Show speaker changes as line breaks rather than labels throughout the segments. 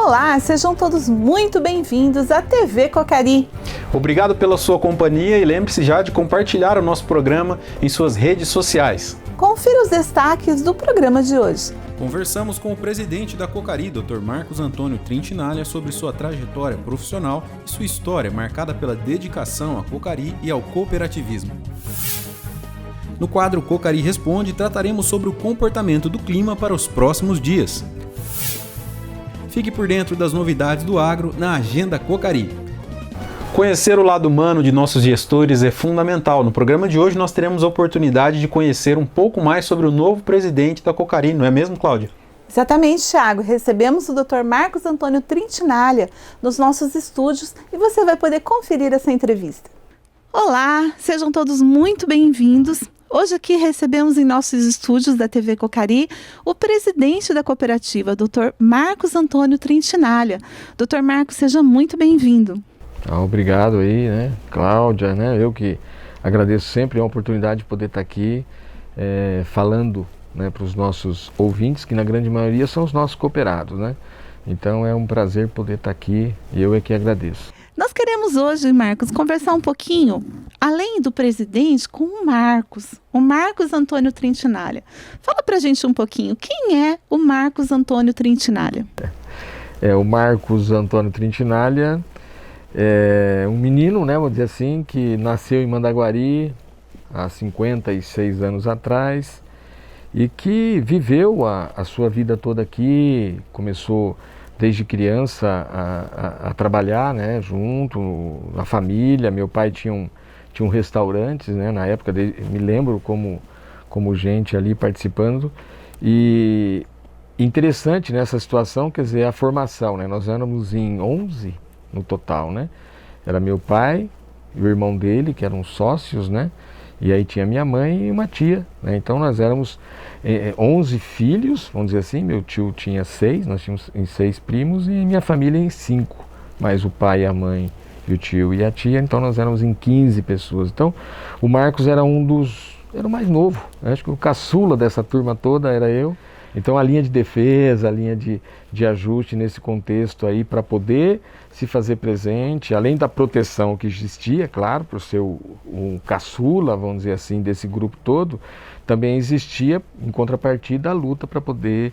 Olá, sejam todos muito bem-vindos à TV Cocari.
Obrigado pela sua companhia e lembre-se já de compartilhar o nosso programa em suas redes sociais.
Confira os destaques do programa de hoje.
Conversamos com o presidente da Cocari, Dr. Marcos Antônio Trintinaglia, sobre sua trajetória profissional e sua história marcada pela dedicação à Cocari e ao cooperativismo. No quadro Cocari Responde, trataremos sobre o comportamento do clima para os próximos dias. Fique por dentro das novidades do agro na Agenda Cocari.
Conhecer o lado humano de nossos gestores é fundamental. No programa de hoje nós teremos a oportunidade de conhecer um pouco mais sobre o novo presidente da Cocari, não é mesmo, Cláudia?
Exatamente, Thiago. Recebemos o Dr. Marcos Antônio Trintinaglia nos nossos estúdios e você vai poder conferir essa entrevista. Olá, sejam todos muito bem-vindos. Hoje aqui recebemos em nossos estúdios da TV Cocari o presidente da cooperativa, Dr. Marcos Antônio Trintinaglia. Dr. Marcos, seja muito bem-vindo.
Obrigado aí, Cláudia, eu que agradeço sempre a oportunidade de poder estar aqui falando para os nossos ouvintes, que na grande maioria são os nossos cooperados, Então é um prazer poder estar aqui e eu é que agradeço.
Nós queremos hoje, Marcos, conversar um pouquinho, além do presidente, com o Marcos Antônio Trintinaglia. Fala pra gente um pouquinho, quem é o Marcos Antônio Trintinaglia?
O Marcos Antônio Trintinaglia é um menino, vou dizer assim, que nasceu em Mandaguari há 56 anos atrás e que viveu a sua vida toda aqui, começou desde criança a trabalhar junto, a família. Meu pai tinha um restaurante, na época, me lembro como gente ali participando. E interessante nessa situação, quer dizer, a formação, nós éramos em 11 no total, Era meu pai e o irmão dele, que eram sócios, E aí tinha minha mãe e uma tia, Então nós éramos 11 filhos, vamos dizer assim. Meu tio tinha 6, nós tínhamos em 6 primos, e minha família em 5, mais o pai, a mãe, e o tio e a tia, então nós éramos em 15 pessoas. Então o Marcos era era o mais novo, acho que o caçula dessa turma toda era eu. Então a linha de defesa, a linha de ajuste nesse contexto aí, para poder se fazer presente, além da proteção que existia, claro, por ser um caçula, vamos dizer assim, desse grupo todo, também existia, em contrapartida, a luta para poder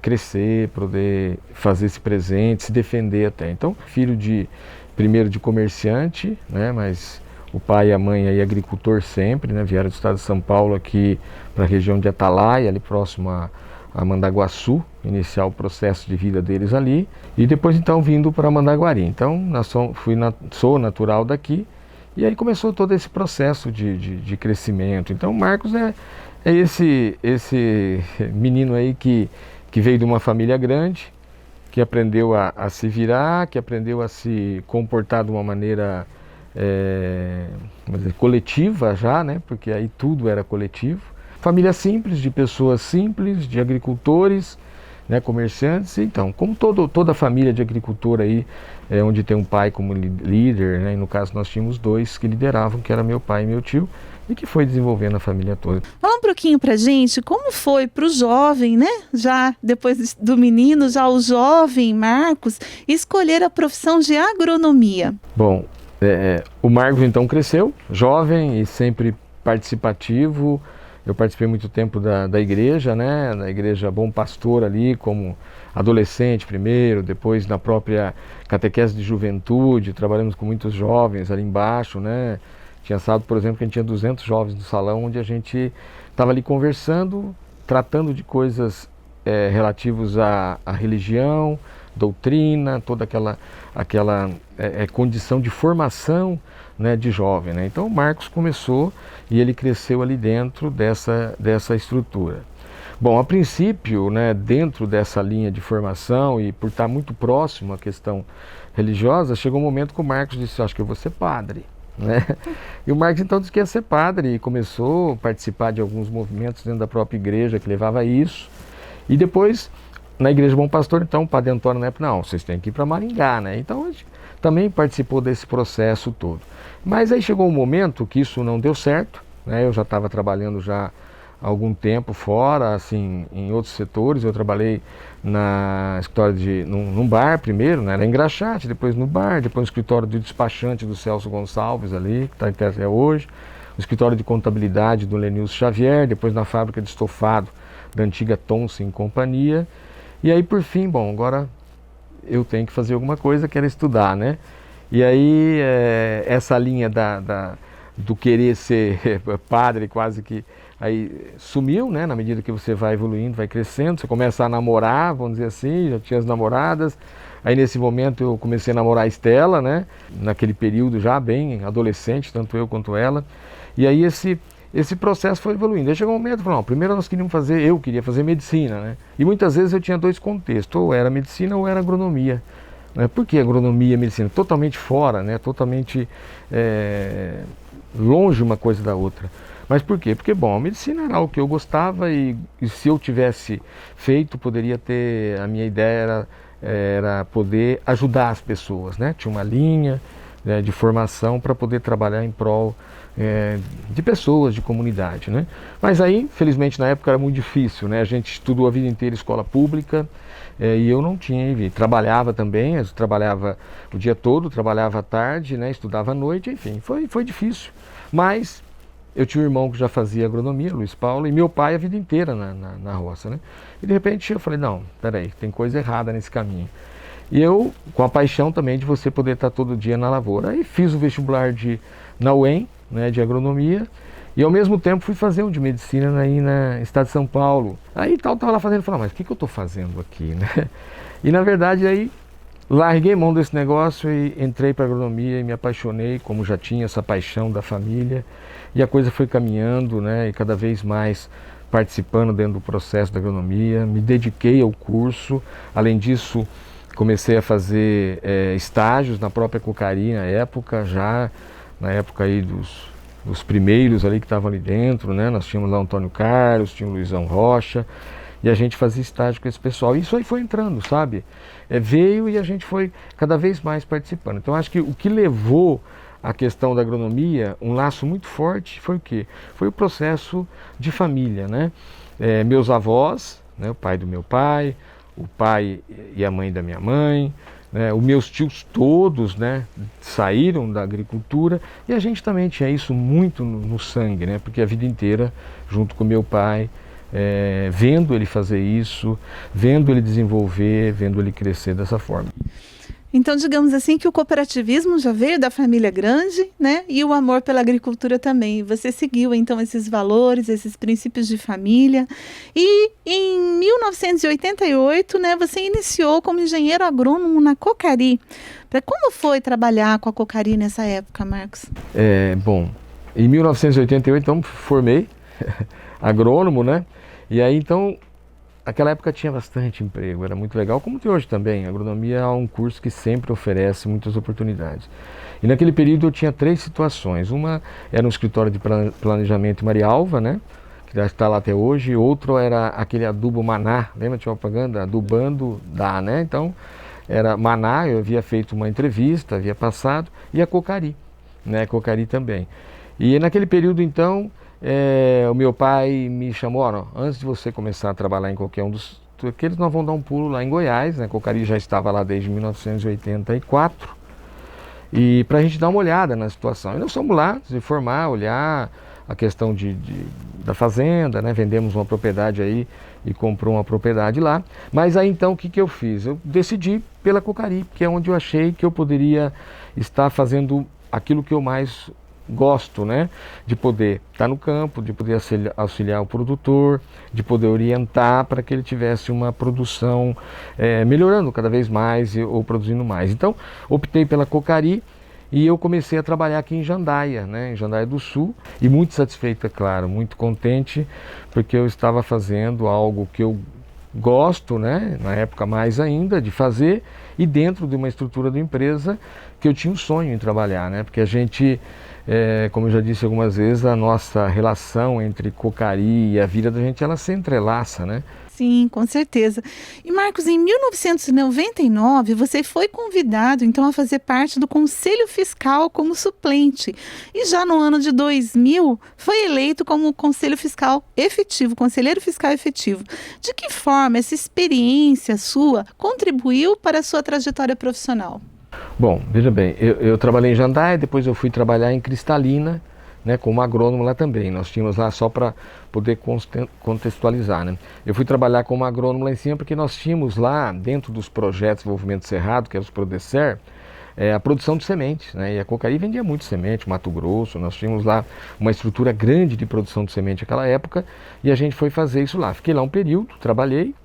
crescer, poder fazer-se presente, se defender até. Então, filho primeiro de comerciante, mas o pai e a mãe aí agricultor sempre, vieram do estado de São Paulo aqui para a região de Atalaia, ali próximo a Mandaguaçu, iniciar o processo de vida deles ali, e depois então vindo para Mandaguari. Então sou natural daqui, e aí começou todo esse processo de crescimento. Então o Marcos é esse menino aí que veio de uma família grande, que aprendeu a se virar, que aprendeu a se comportar de uma maneira coletiva já, porque aí tudo era coletivo. Família simples, de pessoas simples, de agricultores, comerciantes. Então, como toda família de agricultor aí, onde tem um pai como líder, e no caso nós tínhamos 2 que lideravam, que era meu pai e meu tio, e que foi desenvolvendo a família toda.
Fala um pouquinho pra gente, como foi pro jovem, já depois do menino, já o jovem Marcos, escolher a profissão de agronomia?
Bom, o Marcos então cresceu, jovem e sempre participativo. Eu participei muito tempo da igreja, na igreja Bom Pastor ali, como adolescente primeiro, depois na própria catequese de juventude, trabalhamos com muitos jovens ali embaixo, Tinha sábado, por exemplo, que a gente tinha 200 jovens no salão, onde a gente estava ali conversando, tratando de coisas relativas à religião, doutrina, toda aquela condição de formação, de jovem, Então o Marcos começou e ele cresceu ali dentro dessa estrutura. Bom, a princípio, dentro dessa linha de formação e por estar muito próximo à questão religiosa, chegou um momento que o Marcos disse: acho que eu vou ser padre. E o Marcos então disse que ia ser padre e começou a participar de alguns movimentos dentro da própria igreja que levava a isso. E depois, na igreja Bom Pastor, então o padre Antônio, não, vocês têm que ir para Maringá, Então a gente também participou desse processo todo. Mas aí chegou um momento que isso não deu certo, eu já estava trabalhando já algum tempo fora, assim, em outros setores. Eu trabalhei na escritório num bar primeiro, né, era engraxate, depois no bar, depois no escritório do despachante do Celso Gonçalves ali, que está até hoje, no escritório de contabilidade do Lenilson Xavier, depois na fábrica de estofado da antiga Thomson Companhia. E aí, por fim, bom, agora eu tenho que fazer alguma coisa, que era estudar, né? E aí, essa linha do querer ser padre quase que aí sumiu, né? Na medida que você vai evoluindo, vai crescendo, você começa a namorar, vamos dizer assim, já tinha as namoradas. Aí nesse momento eu comecei a namorar a Estela, né? Naquele período já bem adolescente, tanto eu quanto ela. E aí esse processo foi evoluindo. Aí chegou um momento, falou, não, primeiro eu queria fazer medicina, né? E muitas vezes eu tinha dois contextos, ou era medicina ou era agronomia. Né? Por que agronomia e medicina? Totalmente fora, né? Totalmente longe uma coisa da outra. Mas por quê? Porque, bom, a medicina era algo que eu gostava e se eu tivesse feito, poderia ter, a minha ideia era poder ajudar as pessoas, né? Tinha uma linha, né, de formação para poder trabalhar em prol de pessoas, de comunidade, né? Mas aí, felizmente, na época era muito difícil, né? A gente estudou a vida inteira escola pública e eu não tinha, trabalhava também, eu trabalhava o dia todo, trabalhava à tarde, né? Estudava à noite, enfim, foi difícil. Mas eu tinha um irmão que já fazia agronomia, Luiz Paulo, e meu pai a vida inteira na roça, né? E de repente eu falei, não, peraí, tem coisa errada nesse caminho. E eu, com a paixão também de você poder estar todo dia na lavoura. Aí fiz o vestibular na UEM, né, de agronomia, e ao mesmo tempo fui fazer um de medicina aí na Estado de São Paulo. Aí estava lá fazendo, falei, mas o que eu estou fazendo aqui, né? E na verdade aí larguei mão desse negócio e entrei para agronomia e me apaixonei, como já tinha essa paixão da família, e a coisa foi caminhando, né, e cada vez mais participando dentro do processo da agronomia, me dediquei ao curso. Além disso, comecei a fazer estágios na própria Cocari na época, já na época aí dos primeiros ali que estavam ali dentro, né? Nós tínhamos lá o Antônio Carlos, tinha o Luizão Rocha, e a gente fazia estágio com esse pessoal. E isso aí foi entrando, sabe? Veio e a gente foi cada vez mais participando. Então acho que o que levou a questão da agronomia, um laço muito forte, foi o quê? Foi o processo de família, né? Meus avós, né? O pai do meu pai, o pai e a mãe da minha mãe, né? Os meus tios todos, né, saíram da agricultura, e a gente também tinha isso muito no sangue, né? Porque a vida inteira, junto com meu pai, vendo ele fazer isso, vendo ele desenvolver, vendo ele crescer dessa forma.
Então, digamos assim, que o cooperativismo já veio da família grande, né? E o amor pela agricultura também. Você seguiu, então, esses valores, esses princípios de família. E em 1988, né, você iniciou como engenheiro agrônomo na Cocari. Como foi trabalhar com a Cocari nessa época, Marcos?
Bom, em 1988, então, formei agrônomo, né? E aí, então, naquela época tinha bastante emprego, era muito legal, como tem hoje também. A agronomia é um curso que sempre oferece muitas oportunidades. E naquele período eu tinha 3 situações. Uma era um escritório de planejamento em Marialva, né, que está lá até hoje. Outro era aquele adubo Maná, lembra? Tinha uma propaganda? Adubando dá, né? Então, era Maná, eu havia feito uma entrevista, havia passado, e a Cocari, né, Cocari também. E naquele período, então, o meu pai me chamou, antes de você começar a trabalhar em qualquer um dos aqueles, nós vamos dar um pulo lá em Goiás, né? Cocari já estava lá desde 1984, e para a gente dar uma olhada na situação. E nós fomos lá se informar, olhar a questão da fazenda, né? Vendemos uma propriedade aí e comprou uma propriedade lá. Mas aí então o que eu fiz? Eu decidi pela Cocari, que é onde eu achei que eu poderia estar fazendo aquilo que eu mais gosto, né? De poder estar no campo, de poder auxiliar o produtor, de poder orientar para que ele tivesse uma produção melhorando cada vez mais ou produzindo mais. Então, optei pela Cocari e eu comecei a trabalhar aqui em Jandaia, né? Em Jandaia do Sul, e muito satisfeito, é claro, muito contente, porque eu estava fazendo algo que eu gosto, né? Na época mais ainda, de fazer, e dentro de uma estrutura da empresa que eu tinha um sonho em trabalhar, né? Porque a gente, como eu já disse algumas vezes, a nossa relação entre Cocari e a vida da gente, ela se entrelaça, né?
Sim, com certeza. E Marcos, em 1999, você foi convidado então a fazer parte do Conselho Fiscal como suplente. E já no ano de 2000, foi eleito como Conselho Fiscal efetivo, Conselheiro Fiscal efetivo. De que forma essa experiência sua contribuiu para a sua trajetória profissional?
Bom, veja bem, eu trabalhei em Jandaia, depois eu fui trabalhar em Cristalina, né, como agrônomo lá também. Nós tínhamos lá, só para poder contextualizar, né? Eu fui trabalhar como agrônomo lá em cima porque nós tínhamos lá, dentro dos projetos de desenvolvimento cerrado, que é os Prodecer, a produção de sementes, né? E a Cocari vendia muito semente, Mato Grosso, nós tínhamos lá uma estrutura grande de produção de semente naquela época, e a gente foi fazer isso lá. Fiquei lá um período, trabalhei,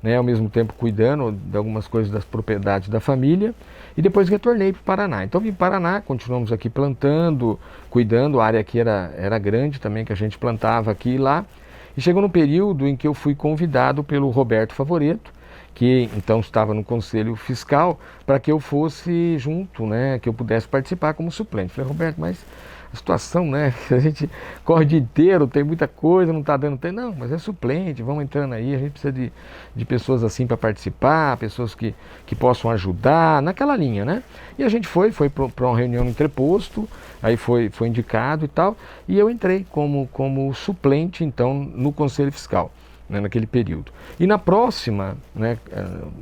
né, ao mesmo tempo cuidando de algumas coisas das propriedades da família, e depois retornei para o Paraná. Então vim para o Paraná, continuamos aqui plantando, cuidando, a área aqui era grande também, que a gente plantava aqui e lá, e chegou no período em que eu fui convidado pelo Roberto Favoreto, que então estava no Conselho Fiscal, para que eu fosse junto, né, que eu pudesse participar como suplente. Falei, Roberto, mas a situação, né, a gente corre o dia inteiro, tem muita coisa, não está dando tempo. Não, mas é suplente, vamos entrando aí, a gente precisa de pessoas assim para participar, pessoas que possam ajudar, naquela linha, né? E a gente foi para uma reunião no entreposto, aí foi indicado e tal, e eu entrei como suplente, então, no Conselho Fiscal, né, naquele período. E na próxima, né,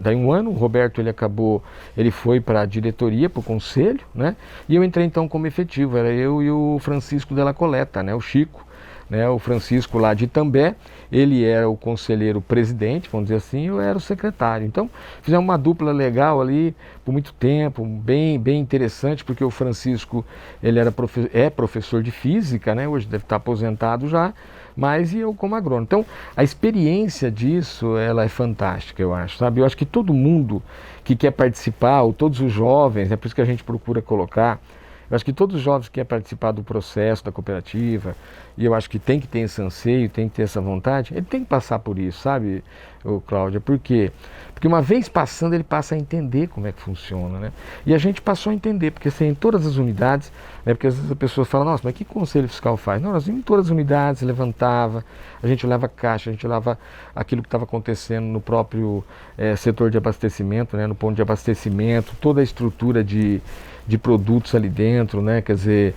daí um ano, o Roberto ele foi para a diretoria, para o conselho, né, e eu entrei então como efetivo, era eu e o Francisco Della Coleta, né, o Chico, né, o Francisco lá de Itambé, ele era o conselheiro presidente, vamos dizer assim, eu era o secretário. Então fizemos uma dupla legal ali por muito tempo, bem interessante, porque o Francisco ele é professor de física, né, hoje deve estar aposentado já, mas e eu como agrônomo. Então, a experiência disso, ela é fantástica, eu acho, sabe? Eu acho que todo mundo que quer participar, ou todos os jovens, é por isso que a gente procura colocar, eu acho que todos os jovens que querem participar do processo da cooperativa, e eu acho que tem que ter esse anseio, tem que ter essa vontade, ele tem que passar por isso, sabe, Cláudia? Por quê? Porque uma vez passando, ele passa a entender como é que funciona, né? E a gente passou a entender, porque assim, em todas as unidades, né, porque às vezes a pessoa fala, nossa, mas o que o Conselho Fiscal faz? Não, nós íamos em todas as unidades, levantava, a gente olhava caixa, a gente olhava aquilo que estava acontecendo no próprio setor de abastecimento, né, no ponto de abastecimento, toda a estrutura de produtos ali dentro, né? Quer dizer,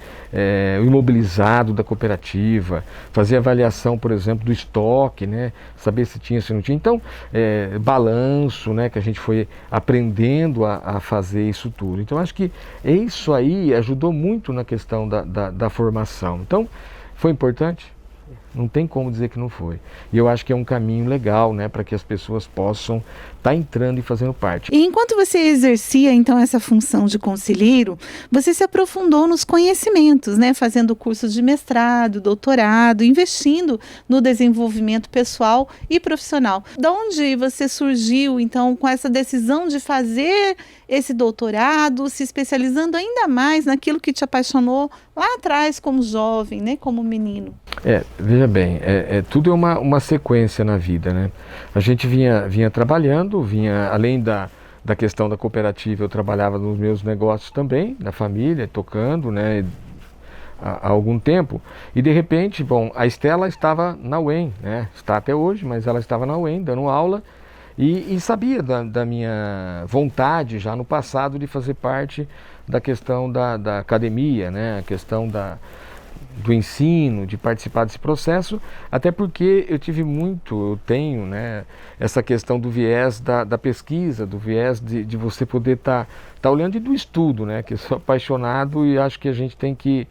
o imobilizado da cooperativa, fazer avaliação, por exemplo, do estoque, né? Saber se tinha, se não tinha. Então, balanço, né? Que a gente foi aprendendo a fazer isso tudo. Então, acho que isso aí ajudou muito na questão da formação. Então, foi importante? Não tem como dizer que não foi. E eu acho que é um caminho legal, né, para que as pessoas possam estar entrando e fazendo parte.
E enquanto você exercia, então, essa função de conselheiro, você se aprofundou nos conhecimentos, né, fazendo cursos de mestrado, doutorado, investindo no desenvolvimento pessoal e profissional. De onde você surgiu, então, com essa decisão de fazer esse doutorado, se especializando ainda mais naquilo que te apaixonou lá atrás como jovem, né, como menino?
Veja bem, tudo é uma sequência na vida, né? A gente vinha trabalhando, além da questão da cooperativa, eu trabalhava nos meus negócios também, da família, tocando, né, há algum tempo, e de repente, bom, a Estela estava na UEM, né? Está até hoje, mas ela estava na UEM, dando aula, e sabia da minha vontade já no passado de fazer parte da questão da academia, né? A questão do ensino, de participar desse processo, até porque eu tenho, né, essa questão do viés da pesquisa, do viés de você poder estar olhando, e do estudo, né, que eu sou apaixonado e acho que a gente tem que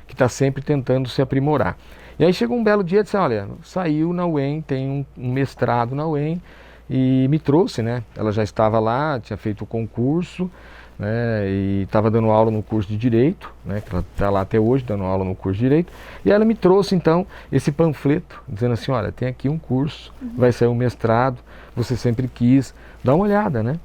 estar sempre tentando se aprimorar. E aí chegou um belo dia e disse, olha, saiu na UEM, tem um mestrado na UEM, e me trouxe, né, ela já estava lá, tinha feito o concurso, né, e estava dando aula no curso de Direito, né, que ela está lá até hoje dando aula no curso de Direito, e ela me trouxe então esse panfleto, dizendo assim, olha, tem aqui um curso, vai sair um mestrado, você sempre quis, dá uma olhada, né,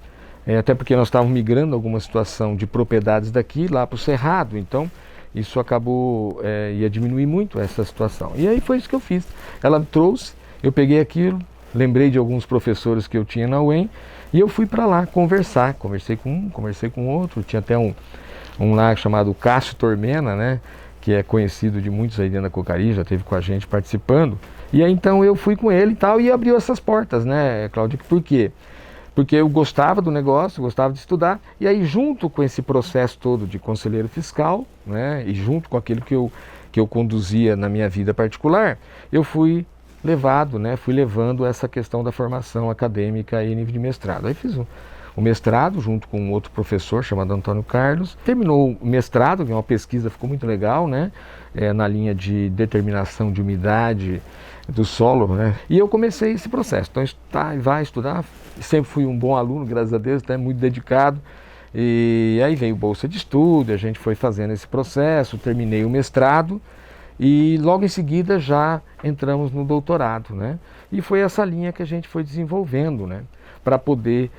até porque nós estávamos migrando alguma situação de propriedades daqui lá para o Cerrado, então isso acabou, ia diminuir muito essa situação, e aí foi isso que eu fiz, ela me trouxe, eu peguei aquilo, lembrei de alguns professores que eu tinha na UEM, E eu fui para lá conversar, conversei com um, conversei com outro, tinha até um lá chamado Cássio Tormena, né, que é conhecido de muitos aí dentro da Cocari, já esteve com a gente participando. E aí então eu fui com ele e tal, e abriu essas portas, né, Cláudia? Por quê? Porque eu gostava do negócio, gostava de estudar, e aí junto com esse processo todo de conselheiro fiscal, né, e junto com aquilo que eu conduzia na minha vida particular, eu fui levado, né, fui levando essa questão da formação acadêmica em nível de mestrado. Aí fiz o mestrado junto com um outro professor chamado Antônio Carlos. Terminou o mestrado, que é uma pesquisa, ficou muito legal, né, na linha de determinação de umidade do solo, né, e eu comecei esse processo. Então vai estudar, sempre fui um bom aluno, graças a Deus, até muito dedicado. E aí veio bolsa de estudo, a gente foi fazendo esse processo, terminei o mestrado e logo em seguida já entramos no doutorado, né? E foi essa linha que a gente foi desenvolvendo, né, para poder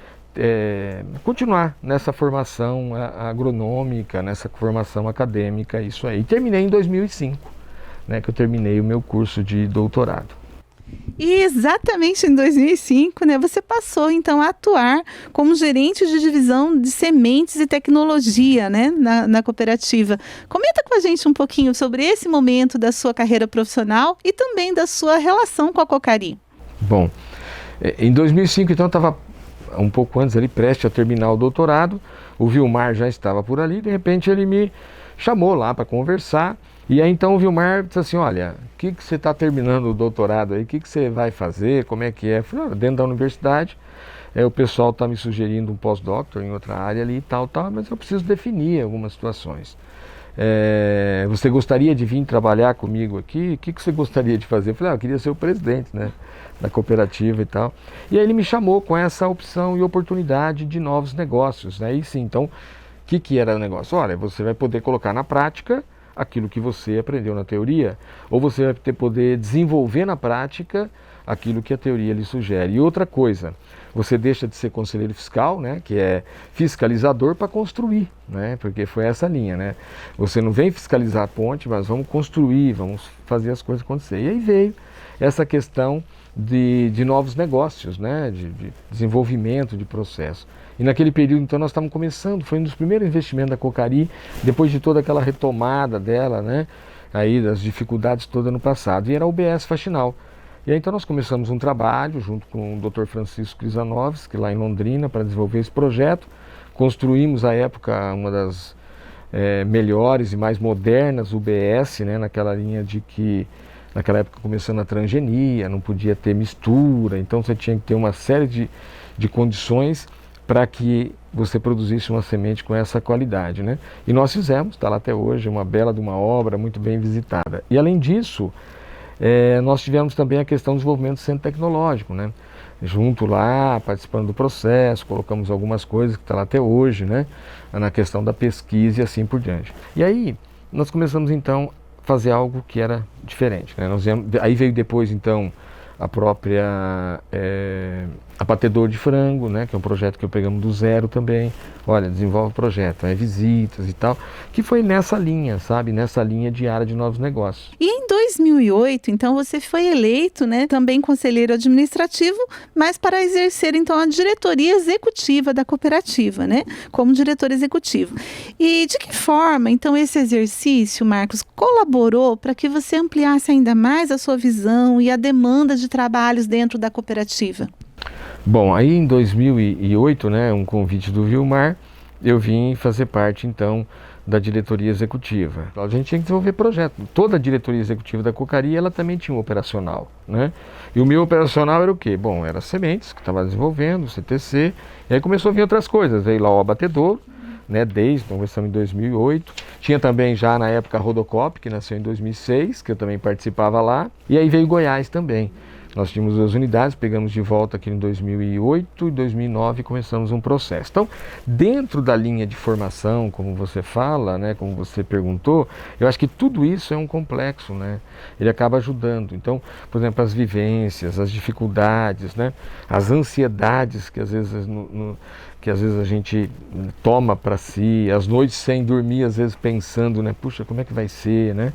continuar nessa formação agronômica, nessa formação acadêmica, isso aí. E terminei em 2005, né, que eu terminei o meu curso de doutorado.
E exatamente em 2005, né, você passou então a atuar como gerente de divisão de sementes e tecnologia, né, na cooperativa. Comenta com a gente um pouquinho sobre esse momento da sua carreira profissional e também da sua relação com a Cocari.
Bom, em 2005 então eu estava um pouco antes ali, prestes a terminar o doutorado, o Vilmar já estava por ali, de repente ele me chamou lá para conversar. E aí então o Vilmar disse assim, olha, o que você está terminando o doutorado aí, o que você vai fazer, como é que é? Eu falei, dentro da universidade, o pessoal está me sugerindo um pós-doctor em outra área ali e tal, mas eu preciso definir algumas situações. Você gostaria de vir trabalhar comigo aqui? O que você gostaria de fazer? Eu falei, eu queria ser o presidente, né, da cooperativa e tal. E aí ele me chamou com essa opção e oportunidade de novos negócios, né? E sim, então, o que era o negócio? Olha, você vai poder colocar na prática aquilo que você aprendeu na teoria, ou você vai poder desenvolver na prática aquilo que a teoria lhe sugere. E outra coisa, você deixa de ser conselheiro fiscal, né, que é fiscalizador, para construir, né, porque foi essa linha, né? Você não vem fiscalizar a ponte, mas vamos construir, vamos fazer as coisas acontecer. E aí veio essa questão de novos negócios, né, de desenvolvimento de processo. E naquele período, então, nós estávamos começando, foi um dos primeiros investimentos da Cocari, depois de toda aquela retomada dela, né, aí das dificuldades todas no passado, e era a UBS Faxinal. E aí, então, nós começamos um trabalho junto com o Dr. Francisco Krizanovski, lá em Londrina, para desenvolver esse projeto. Construímos, à época, uma das melhores e mais modernas UBS, né, naquela linha de que, naquela época, começando a transgenia, não podia ter mistura, então você tinha que ter uma série de condições para que você produzisse uma semente com essa qualidade, né? E nós fizemos, está lá até hoje, uma bela de uma obra, muito bem visitada. E além disso, nós tivemos também a questão do desenvolvimento do centro tecnológico, né? Junto lá, participando do processo, colocamos algumas coisas que está lá até hoje, né? Na questão da pesquisa e assim por diante. E aí, nós começamos então a fazer algo que era diferente, né? Aí veio depois então a própria abatedor de frango, né, que é um projeto que eu pegamos do zero também. Olha, desenvolve o projeto, visitas e tal, que foi nessa linha, sabe, nessa linha de área de novos negócios.
E em 2008, então, você foi eleito, né, também conselheiro administrativo, mas para exercer, então, a diretoria executiva da cooperativa, né, como diretor executivo. E de que forma, então, esse exercício, Marcos, colaborou para que você ampliasse ainda mais a sua visão e a demanda de trabalhos dentro da cooperativa?
Bom, aí em 2008, né, um convite do Vilmar, eu vim fazer parte, então, da diretoria executiva. A gente tinha que desenvolver projeto. Toda a diretoria executiva da Cocari, ela também tinha um operacional, né? E o meu operacional era o quê? Bom, era sementes, que estava desenvolvendo, CTC, e aí começou a vir outras coisas. Veio lá o abatedouro, né, então começamos em 2008. Tinha também já na época a Rodocop, que nasceu em 2006, que eu também participava lá. E aí veio Goiás também. Nós tínhamos 2 unidades, pegamos de volta aqui em 2008 e 2009 começamos um processo. Então, dentro da linha de formação, como você fala, né, como você perguntou, eu acho que tudo isso é um complexo, né? Ele acaba ajudando. Então, por exemplo, as vivências, as dificuldades, né, as ansiedades que às vezes a gente toma para si, as noites sem dormir, às vezes pensando, né, puxa, como é que vai ser, né,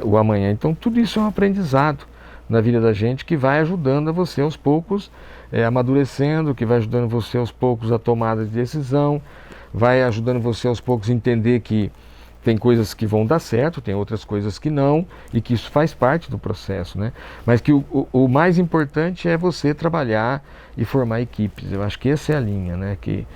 o amanhã. Então, tudo isso é um aprendizado na vida da gente que vai ajudando a você aos poucos, amadurecendo, que vai ajudando você aos poucos a tomada de decisão, vai ajudando você aos poucos a entender que tem coisas que vão dar certo, tem outras coisas que não, e que isso faz parte do processo, né? Mas que o mais importante é você trabalhar e formar equipes. Eu acho que essa é a linha, né, que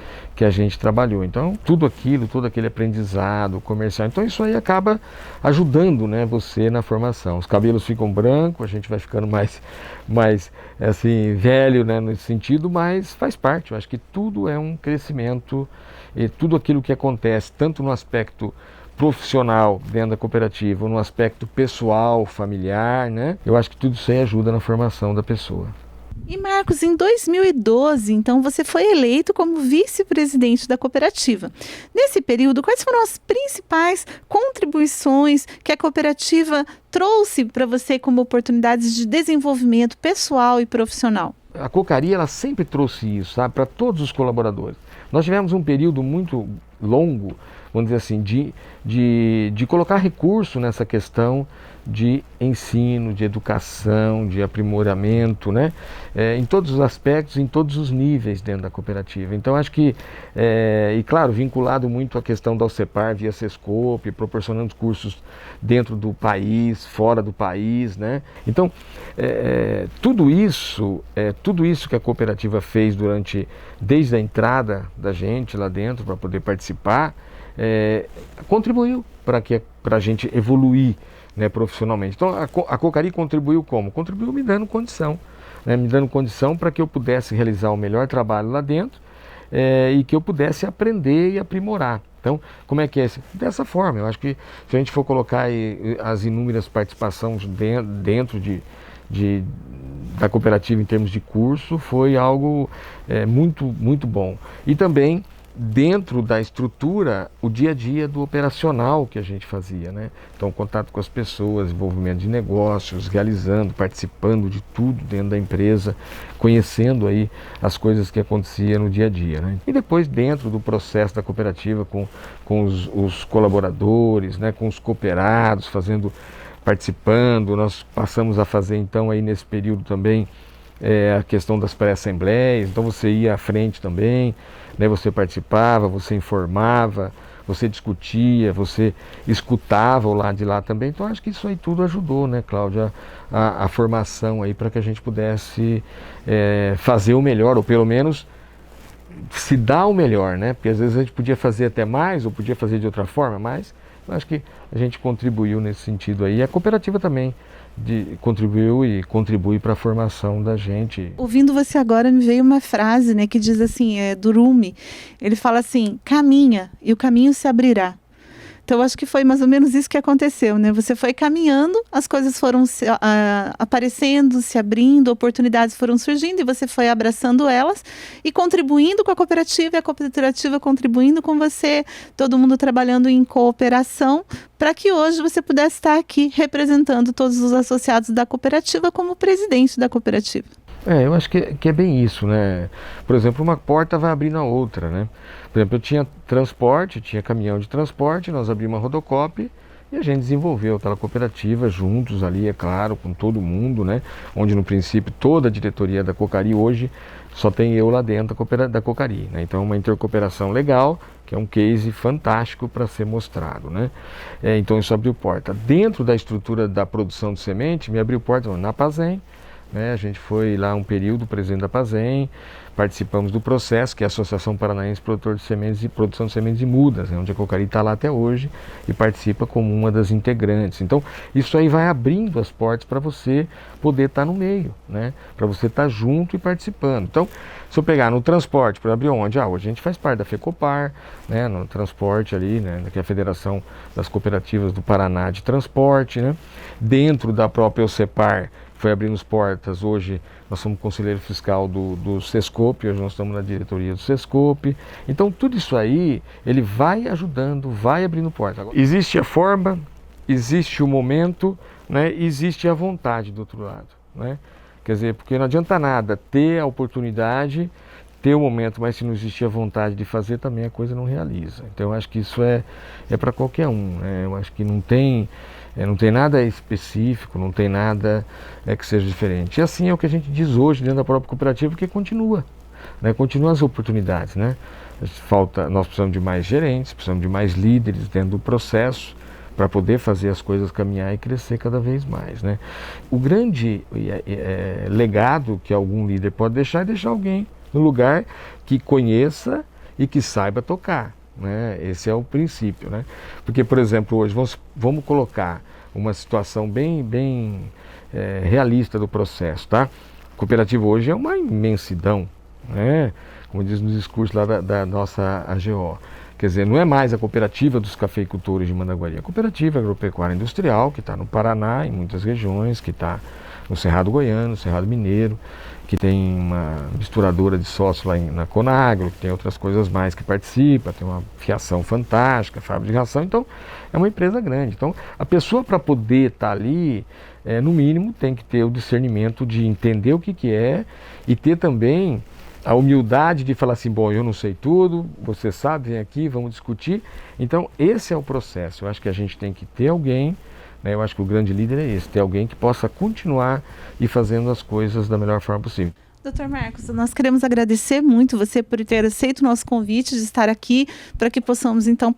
a gente trabalhou. Então, todo aquele aprendizado comercial, então isso aí acaba ajudando, né, você na formação. Os cabelos ficam brancos, a gente vai ficando mais assim, velho, né, nesse sentido, mas faz parte. Eu acho que tudo é um crescimento, e tudo aquilo que acontece, tanto no aspecto profissional dentro da cooperativa, no aspecto pessoal, familiar, né? Eu acho que tudo isso aí ajuda na formação da pessoa.
E Marcos, em 2012, então você foi eleito como vice-presidente da cooperativa. Nesse período, quais foram as principais contribuições que a cooperativa trouxe para você como oportunidades de desenvolvimento pessoal e profissional?
A Cocari, ela sempre trouxe isso, sabe, para todos os colaboradores. Nós tivemos um período muito longo, vamos dizer assim, de colocar recurso nessa questão de ensino, de educação, de aprimoramento, né? Em todos os aspectos, em todos os níveis dentro da cooperativa. Então, acho que, e claro, vinculado muito à questão da Alcepar via Sescope, proporcionando cursos dentro do país, fora do país, né? Então, tudo isso que a cooperativa fez desde a entrada da gente lá dentro, para poder participar, contribuiu para a gente evoluir, né, profissionalmente. Então a Cocari contribuiu como? Contribuiu me dando condição, né, para que eu pudesse realizar o melhor trabalho lá dentro e que eu pudesse aprender e aprimorar. Então, como é que é? Dessa forma, eu acho que se a gente for colocar aí as inúmeras participações dentro da cooperativa em termos de curso, foi algo muito, muito bom. E também dentro da estrutura, o dia a dia do operacional que a gente fazia, né? Então, contato com as pessoas, envolvimento de negócios, realizando, participando de tudo dentro da empresa, conhecendo aí as coisas que aconteciam no dia a dia, né? E depois dentro do processo da cooperativa com os colaboradores, né? Com os cooperados, participando, nós passamos a fazer então aí nesse período também a questão das pré-assembleias, então você ia à frente também, né, você participava, você informava, você discutia, você escutava o lado de lá também. Então acho que isso aí tudo ajudou, né, Cláudia, a formação aí para que a gente pudesse fazer o melhor, ou pelo menos se dar o melhor, né? Porque às vezes a gente podia fazer até mais, ou podia fazer de outra forma, mas eu acho que a gente contribuiu nesse sentido aí. E a cooperativa também contribuiu e contribui para a formação da gente.
Ouvindo você agora, me veio uma frase, né, que diz assim, do Rumi. Ele fala assim: caminha e o caminho se abrirá. Então, acho que foi mais ou menos isso que aconteceu, né? Você foi caminhando, as coisas foram aparecendo, se abrindo, oportunidades foram surgindo e você foi abraçando elas e contribuindo com a cooperativa e a cooperativa contribuindo com você, todo mundo trabalhando em cooperação, para que hoje você pudesse estar aqui representando todos os associados da cooperativa como presidente da cooperativa.
Eu acho que é bem isso, né? Por exemplo, uma porta vai abrir na outra, né? Por exemplo, eu tinha transporte, tinha caminhão de transporte, nós abrimos uma rodocop e a gente desenvolveu aquela cooperativa juntos ali, é claro, com todo mundo, né? Onde no princípio toda a diretoria da Cocari hoje só tem eu lá dentro da Cocari, né? Então é uma intercooperação legal, que é um case fantástico para ser mostrado, né? Então isso abriu porta. Dentro da estrutura da produção de semente, me abriu porta na Pazem, né? A gente foi lá um período presidente da Pazem, participamos do processo, que é a Associação Paranaense Produtor de Sementes e Produção de Sementes e Mudas, né? Onde a Cocari está lá até hoje e participa como uma das integrantes. Então, isso aí vai abrindo as portas para você poder estar no meio, né? Para você estar junto e participando. Então, se eu pegar no transporte, para abrir onde? Hoje a gente faz parte da FECOPAR, né? No transporte ali, né? Que é a Federação das Cooperativas do Paraná de Transporte, né? Dentro da própria Alcepar, foi abrindo as portas. Hoje nós somos conselheiro fiscal do Sescope, hoje nós estamos na diretoria do Sescope. Então tudo isso aí, ele vai ajudando, vai abrindo portas. Existe a forma, existe o momento, né? Existe a vontade do outro lado, né? Quer dizer, porque não adianta nada ter a oportunidade, ter o momento, mas se não existir a vontade de fazer, também a coisa não realiza. Então eu acho que isso é para qualquer um, né? Eu acho que não tem Não tem nada específico, não tem nada que seja diferente. E assim é o que a gente diz hoje dentro da própria cooperativa, que continua. Continuam as oportunidades, né? Nós precisamos de mais gerentes, precisamos de mais líderes dentro do processo para poder fazer as coisas caminhar e crescer cada vez mais, né? O grande legado que algum líder pode deixar é deixar alguém no lugar que conheça e que saiba tocar, né? Esse é o princípio, né? Porque, por exemplo, hoje vamos colocar uma situação bem realista do processo, tá? A cooperativa hoje é uma imensidão, né? Como diz no discurso lá da nossa AGO. Quer dizer, não é mais a cooperativa dos cafeicultores de Mandaguari, a cooperativa agropecuária industrial, que está no Paraná, em muitas regiões, que está no Cerrado Goiano, no Cerrado Mineiro, que tem uma misturadora de sócio lá na Conagro, que tem outras coisas mais que participa, tem uma fiação fantástica, fábrica de ração, então é uma empresa grande. Então a pessoa, para poder estar ali, no mínimo tem que ter o discernimento de entender o que é e ter também a humildade de falar assim, bom, eu não sei tudo, você sabe, vem aqui, vamos discutir. Então esse é o processo. Eu acho que a gente tem que ter alguém, né, eu acho que o grande líder é esse, ter alguém que possa continuar e fazendo as coisas da melhor forma possível.
Dr. Marcos, nós queremos agradecer muito você por ter aceito o nosso convite de estar aqui, para que possamos então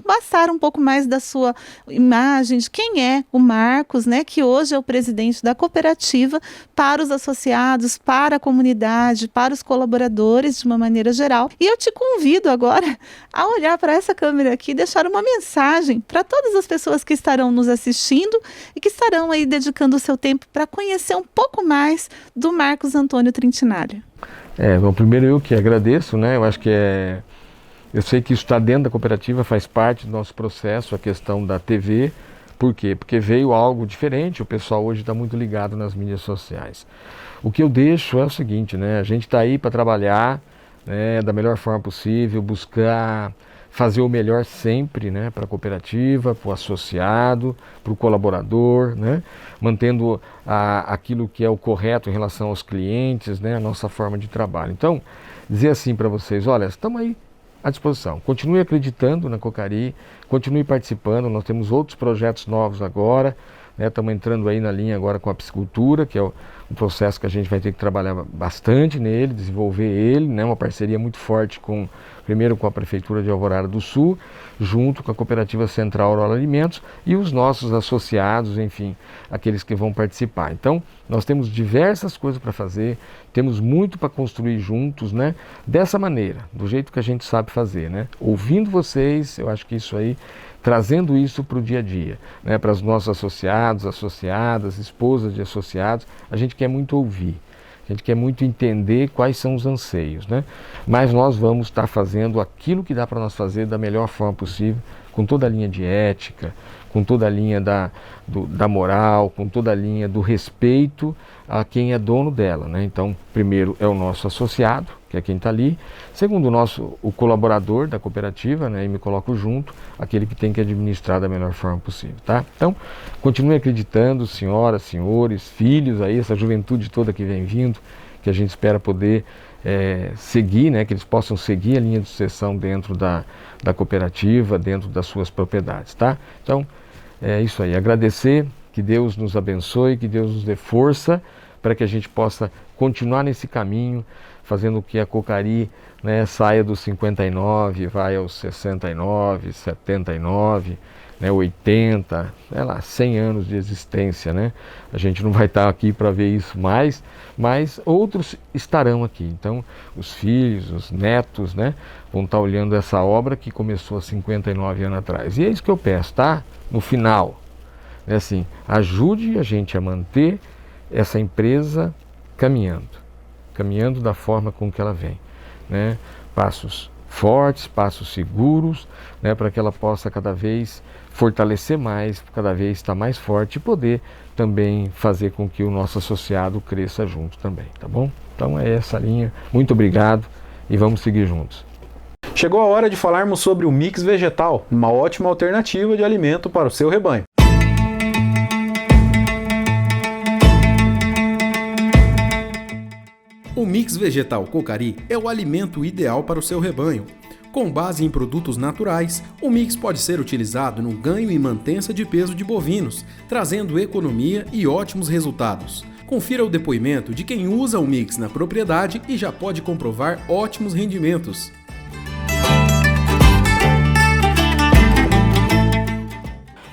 passar um pouco mais da sua imagem, de quem é o Marcos, né, que hoje é o presidente da cooperativa, para os associados, para a comunidade, para os colaboradores de uma maneira geral. E eu te convido agora a olhar para essa câmera aqui e deixar uma mensagem para todas as pessoas que estarão nos assistindo e que estarão aí dedicando o seu tempo para conhecer um pouco mais do Marcos Antônio Trintinaglia.
Bom, primeiro eu que agradeço, né, eu acho que eu sei que isso está dentro da cooperativa, faz parte do nosso processo, a questão da TV. Por quê? Porque veio algo diferente, o pessoal hoje está muito ligado nas mídias sociais. O que eu deixo é o seguinte, né? A gente está aí para trabalhar, né, da melhor forma possível, buscar fazer o melhor sempre, né, para a cooperativa, para o associado, para o colaborador, né, mantendo aquilo que é o correto em relação aos clientes, né, a nossa forma de trabalho. Então, dizer assim para vocês, olha, estamos aí à disposição. Continue acreditando na Cocari, continue participando, nós temos outros projetos novos agora, né? Estamos entrando aí na linha agora com a piscicultura, que é um processo que a gente vai ter que trabalhar bastante nele, desenvolver ele, né? Uma parceria muito forte primeiro com a Prefeitura de Alvorada do Sul, junto com a Cooperativa Central Aurora Alimentos e os nossos associados, enfim, aqueles que vão participar. Então, nós temos diversas coisas para fazer, temos muito para construir juntos, né? Dessa maneira, do jeito que a gente sabe fazer, né? Ouvindo vocês, eu acho que isso aí, trazendo isso para o dia a dia, né? Para os nossos associados, associadas, esposas de associados, a gente quer muito ouvir. A gente quer muito entender quais são os anseios, né? Mas nós vamos estar fazendo aquilo que dá para nós fazer da melhor forma possível, com toda a linha de ética, com toda a linha da moral, com toda a linha do respeito a quem é dono dela, né? Então, primeiro é o nosso associado, que é quem está ali. Segundo, o colaborador da cooperativa, né? E me coloco junto, aquele que tem que administrar da melhor forma possível, tá? Então, continue acreditando, senhoras, senhores, filhos aí, essa juventude toda que vem vindo, que a gente espera poder seguir, né? Que eles possam seguir a linha de sucessão dentro da cooperativa, dentro das suas propriedades, tá? Então, é isso aí, agradecer, que Deus nos abençoe, que Deus nos dê força para que a gente possa continuar nesse caminho, fazendo que a Cocari, né, saia dos 59, vai aos 69, 79, né, 80, 100 anos de existência, né? A gente não vai estar aqui para ver isso mais, mas outros estarão aqui. Então, os filhos, os netos, né, vão estar olhando essa obra que começou há 59 anos atrás. E é isso que eu peço, tá? No final, é assim, ajude a gente a manter essa empresa caminhando da forma com que ela vem, né? Passos fortes, passos seguros, né? Para que ela possa cada vez fortalecer mais, cada vez estar mais forte e poder também fazer com que o nosso associado cresça junto também, tá bom? Então é essa linha. Muito obrigado e vamos seguir juntos.
Chegou a hora de falarmos sobre o mix vegetal, uma ótima alternativa de alimento para o seu rebanho.
O mix vegetal Cocari é o alimento ideal para o seu rebanho. Com base em produtos naturais, o mix pode ser utilizado no ganho e mantença de peso de bovinos, trazendo economia e ótimos resultados. Confira o depoimento de quem usa o mix na propriedade e já pode comprovar ótimos rendimentos.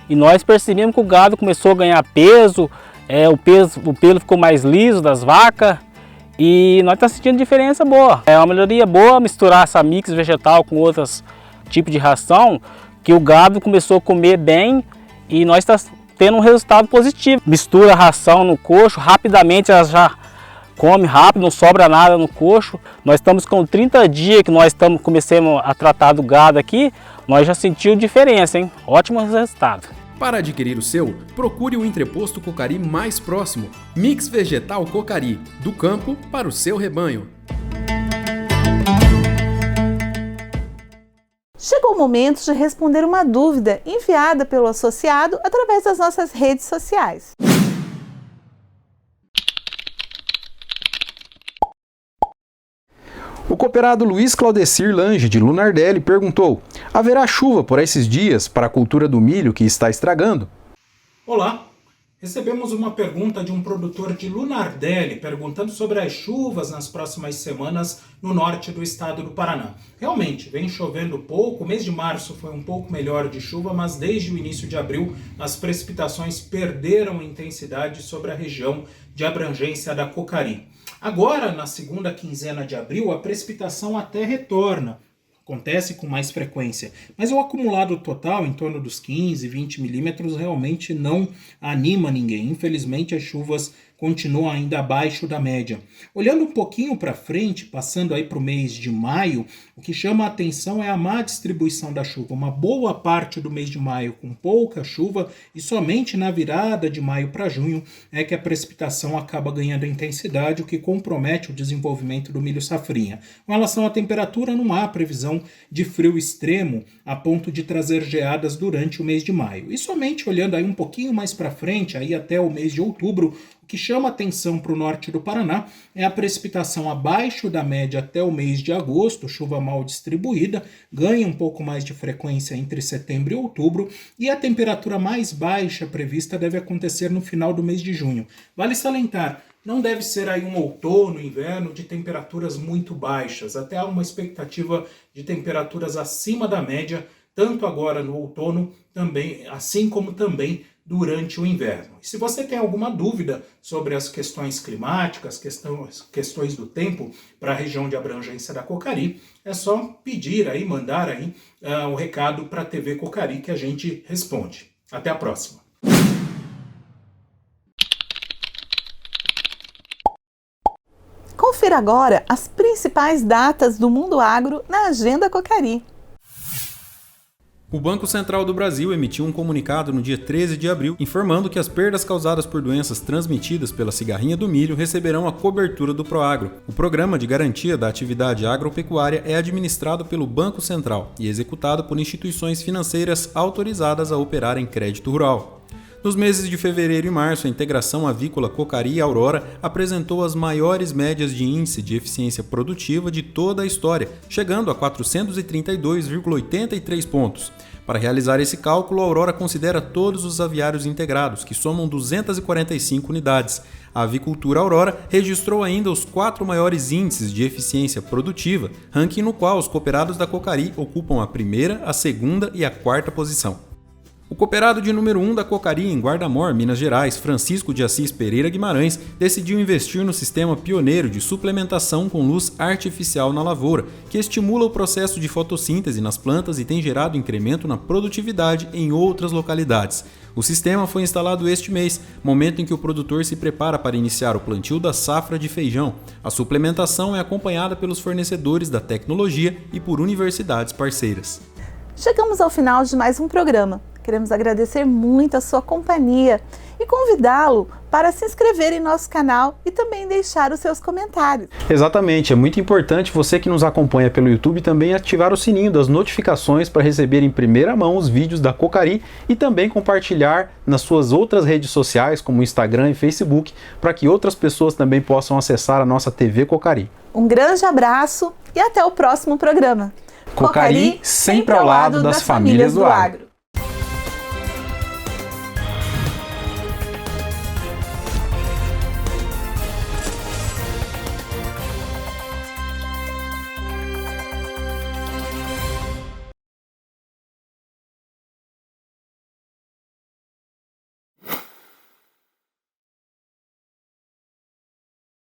E nós percebemos que o gado começou a ganhar peso, o pelo ficou mais liso das vacas e nós estamos sentindo diferença boa. É uma melhoria boa misturar essa mix vegetal com outros tipos de ração, que o gado começou a comer bem e nós estamos tendo um resultado positivo. Mistura a ração no coxo, rapidamente ela já come rápido, não sobra nada no coxo. Nós estamos com 30 dias que nós começamos a tratar do gado aqui, nós já sentimos diferença, hein? Ótimo resultado.
Para adquirir o seu, procure o entreposto Cocari mais próximo. Mix Vegetal Cocari, do campo para o seu rebanho.
Chegou o momento de responder uma dúvida enviada pelo associado através das nossas redes sociais.
O cooperado Luiz Claudecir Lange, de Lunardelli, perguntou: haverá chuva por esses dias para a cultura do milho que está estragando?
Olá! Recebemos uma pergunta de um produtor de Lunardelli perguntando sobre as chuvas nas próximas semanas no norte do estado do Paraná. Realmente, vem chovendo pouco, o mês de março foi um pouco melhor de chuva, mas desde o início de abril as precipitações perderam intensidade sobre a região de abrangência da Cocari. Agora, na segunda quinzena de abril, a precipitação até retorna. Acontece com mais frequência, mas o acumulado total, em torno dos 15, 20 milímetros, realmente não anima ninguém. Infelizmente, as chuvas continuam ainda abaixo da média. Olhando um pouquinho para frente, passando aí para o mês de maio, o que chama a atenção é a má distribuição da chuva. Uma boa parte do mês de maio com pouca chuva e somente na virada de maio para junho é que a precipitação acaba ganhando intensidade, o que compromete o desenvolvimento do milho safrinha. Com relação à temperatura, não há previsão de frio extremo a ponto de trazer geadas durante o mês de maio. E somente olhando aí um pouquinho mais para frente, aí até o mês de outubro, o que chama atenção para o norte do Paraná é a precipitação abaixo da média até o mês de agosto, chuva mal distribuída, ganha um pouco mais de frequência entre setembro e outubro, e a temperatura mais baixa prevista deve acontecer no final do mês de junho. Vale salientar, não deve ser aí um outono, inverno de temperaturas muito baixas, até há uma expectativa de temperaturas acima da média, tanto agora no outono, também, assim como também durante o inverno. E se você tem alguma dúvida sobre as questões climáticas, questões do tempo para a região de abrangência da Cocari, é só pedir aí, mandar aí o recado para a TV Cocari que a gente responde. Até a próxima.
Confira agora as principais datas do mundo agro na Agenda Cocari.
O Banco Central do Brasil emitiu um comunicado no dia 13 de abril informando que as perdas causadas por doenças transmitidas pela cigarrinha do milho receberão a cobertura do Proagro. O Programa de Garantia da Atividade Agropecuária é administrado pelo Banco Central e executado por instituições financeiras autorizadas a operar em crédito rural. Nos meses de fevereiro e março, a integração avícola Cocari e Aurora apresentou as maiores médias de índice de eficiência produtiva de toda a história, chegando a 432,83 pontos. Para realizar esse cálculo, a Aurora considera todos os aviários integrados, que somam 245 unidades. A avicultura Aurora registrou ainda os 4 maiores índices de eficiência produtiva, ranking no qual os cooperados da Cocari ocupam a primeira, a segunda e a quarta posição. O cooperado de número 1 da Cocari em Guarda-Mor, Minas Gerais, Francisco de Assis Pereira Guimarães, decidiu investir no sistema pioneiro de suplementação com luz artificial na lavoura, que estimula o processo de fotossíntese nas plantas e tem gerado incremento na produtividade em outras localidades. O sistema foi instalado este mês, momento em que o produtor se prepara para iniciar o plantio da safra de feijão. A suplementação é acompanhada pelos fornecedores da tecnologia e por universidades parceiras.
Chegamos ao final de mais um programa. Queremos agradecer muito a sua companhia e convidá-lo para se inscrever em nosso canal e também deixar os seus comentários.
Exatamente, é muito importante você que nos acompanha pelo YouTube também ativar o sininho das notificações para receber em primeira mão os vídeos da Cocari e também compartilhar nas suas outras redes sociais, como Instagram e Facebook, para que outras pessoas também possam acessar a nossa TV Cocari.
Um grande abraço e até o próximo programa.
Cocari, sempre ao lado das famílias do agro.